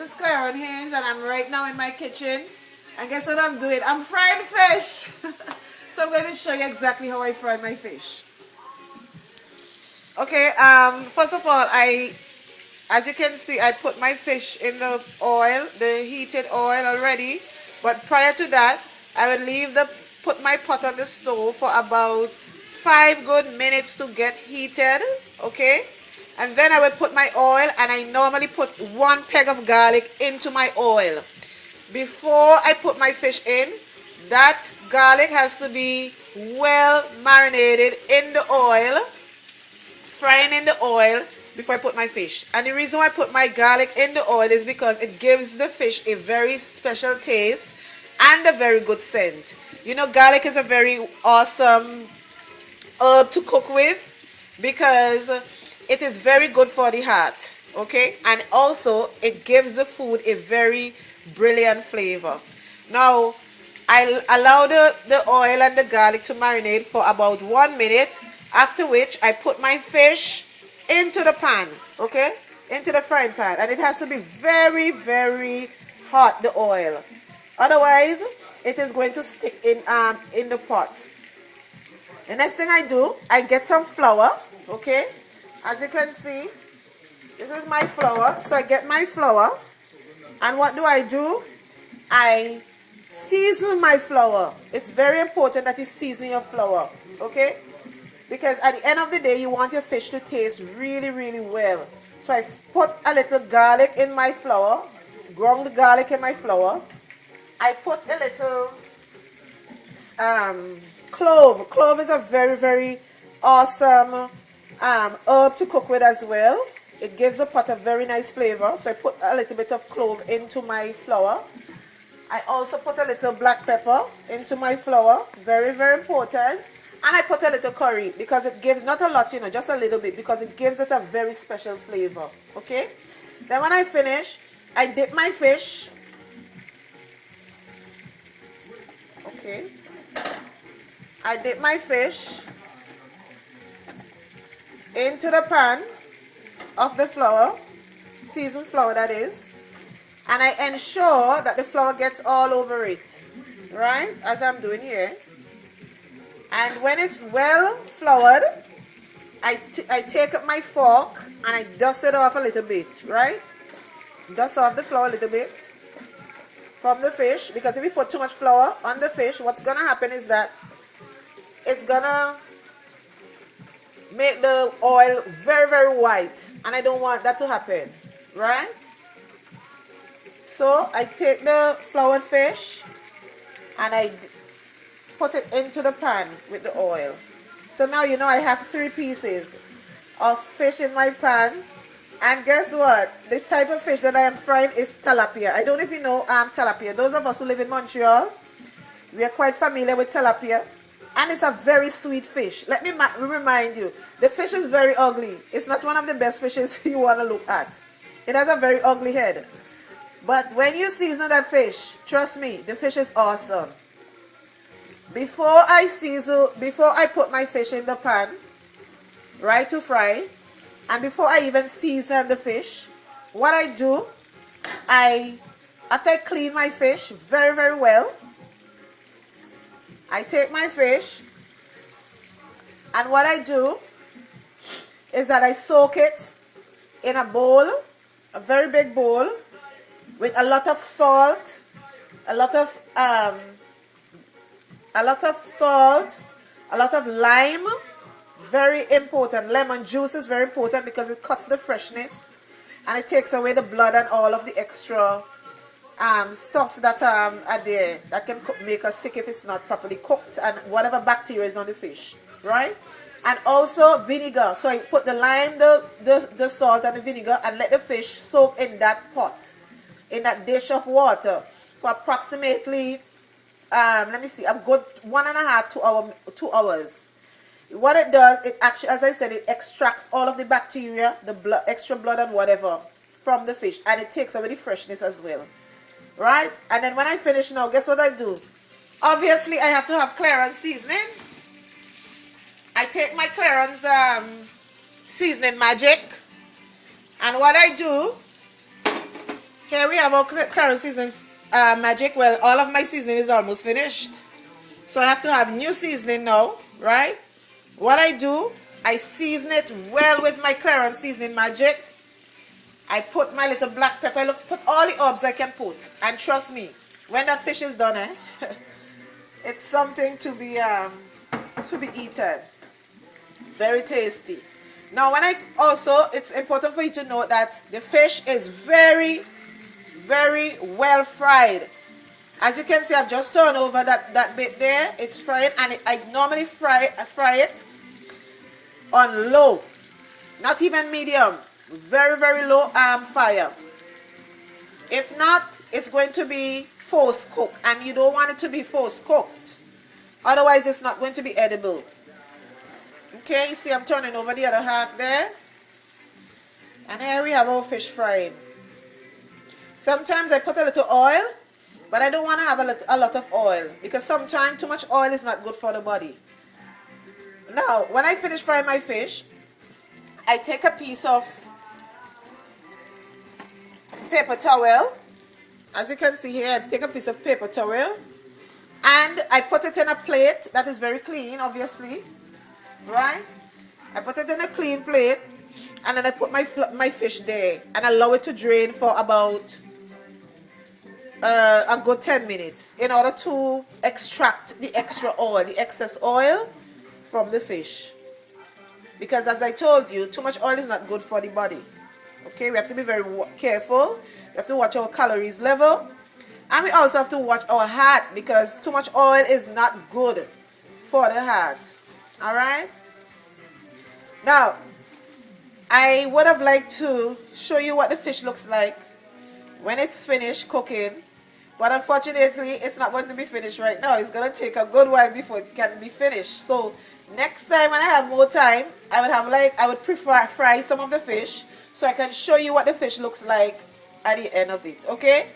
is Clairon'S, and I'm right now in my kitchen. And guess what I'm doing? I'm frying fish. So I'm going to show you exactly how I fry my fish. Okay, first of all, as you can see, I put my fish in the oil, the heated oil already. But prior to that, I would put my pot on the stove for about 5 good minutes to get heated, okay? And then I would put my oil, and I normally put 1 peg of garlic into my oil. Before I put my fish in, that garlic has to be well marinated in the oil, frying in the oil before I put my fish. And the reason why I put my garlic in the oil is because it gives the fish a very special taste and a very good scent. You know, garlic is a very awesome herb to cook with because it is very good for the heart, okay? And also it gives the food a very brilliant flavor. Now I allow the oil and the garlic to marinate for about 1 minute, after which I put my fish into the pan, okay? Into the frying pan. And it has to be very, very hot, the oil. Otherwise, it is going to stick in the pot. The next thing I do, I get some flour, okay? As you can see, this is my flour. So I get my flour. And what do? I season my flour. It's very important that you season your flour, okay? Because at the end of the day, you want your fish to taste really, really well. So I put a little garlic in my flour, ground the garlic in my flour. I put a little clove. Clove is a very, very awesome herb to cook with as well. It gives the pot a very nice flavor. So I put a little bit of clove into my flour. I also put a little black pepper into my flour. Very, very important. And I put a little curry because it gives, not a lot, you know, just a little bit, because it gives it a very special flavor, okay? Then when I finish, I dip my fish. Okay. I dip my fish into the pan of the flour, seasoned flour that is, and I ensure that the flour gets all over it, right, as I'm doing here. And when it's well floured, I take up my fork and I dust it off a little bit, right? Dust off the flour a little bit from the fish, because if you put too much flour on the fish, what's going to happen is that it's going to make the oil very, very white, and I don't want that to happen, right? So I take the floured fish and I put it into the pan with the oil. So now you know I have 3 pieces of fish in my pan. And guess what? The type of fish that I am frying is tilapia. I don't know if you know tilapia. Those of us who live in Montreal, we are quite familiar with tilapia. And it's a very sweet fish. Let me remind you, the fish is very ugly. It's not one of the best fishes you want to look at. It has a very ugly head. But when you season that fish, trust me, the fish is awesome. Before I put my fish in the pan, right, to fry, and before I even season the fish, what I do, after I clean my fish very, very well, I take my fish, and what I do is that I soak it in a bowl, a very big bowl, with a lot of salt, a lot of lime. Very important. Lemon juice is very important because it cuts the freshness and it takes away the blood and all of the extra stuff that are there that can make us sick if it's not properly cooked, and whatever bacteria is on the fish, right? And also vinegar. So I put the lime, the salt and the vinegar, and let the fish soak in that pot, in that dish of water, for approximately let me see, a good 1.5 to 2 hours. What it does, it actually, as I said, it extracts all of the bacteria, the blood, extra blood and whatever from the fish, and it takes away the freshness as well, right? And then when I finish now, guess what I do? Obviously, I have to have Clairon'S seasoning. I take my Clairon'S seasoning Majic, and what I do, Here we have our Clairon'S season Majic. Well, all of my seasoning is almost finished. So I have to have new seasoning now, right? What I do, I season it well with my Clairon'S seasoning Majic. I put my little black pepper. Look, put all the herbs I can put. And trust me, when that fish is done, it's something to be eaten. Very tasty. Now, it's important for you to know that the fish is very, very well fried. As you can see, I've just turned over that bit there. It's fried, and I normally fry it on low, not even medium. Very, very low fire. If not, it's going to be force cooked, and you don't want it to be force cooked. Otherwise, it's not going to be edible. Okay, you see I'm turning over the other half there. And here we have our fish frying. Sometimes I put a little oil, but I don't want to have a lot of oil, because sometimes too much oil is not good for the body. Now, when I finish frying my fish, I take a piece of paper towel. As you can see here, I take a piece of paper towel and I put it in a plate that is very clean, obviously, right? I put it in a clean plate, and then I put my fish there and allow it to drain for about a good 10 minutes in order to extract the extra oil, the excess oil from the fish. Because as I told you, too much oil is not good for the body. Okay, we have to be very careful. We have to watch our calories level. And we also have to watch our heart, because too much oil is not good for the heart. Alright? Now, I would have liked to show you what the fish looks like when it's finished cooking. But unfortunately, it's not going to be finished right now. It's going to take a good while before it can be finished. So, next time when I have more time, I would prefer fry some of the fish, so I can show you what the fish looks like at the end of it. Okay?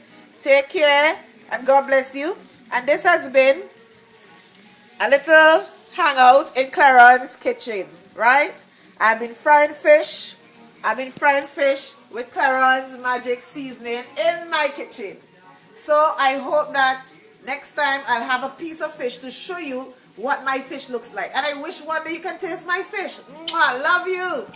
Take care, and God bless you. And this has been a little hangout in Clairon'S kitchen, right? I've been frying fish. With Clairon'S Majic seasoning in my kitchen. So I hope that next time I'll have a piece of fish to show you what my fish looks like. And I wish one day you can taste my fish. Mwah, love you.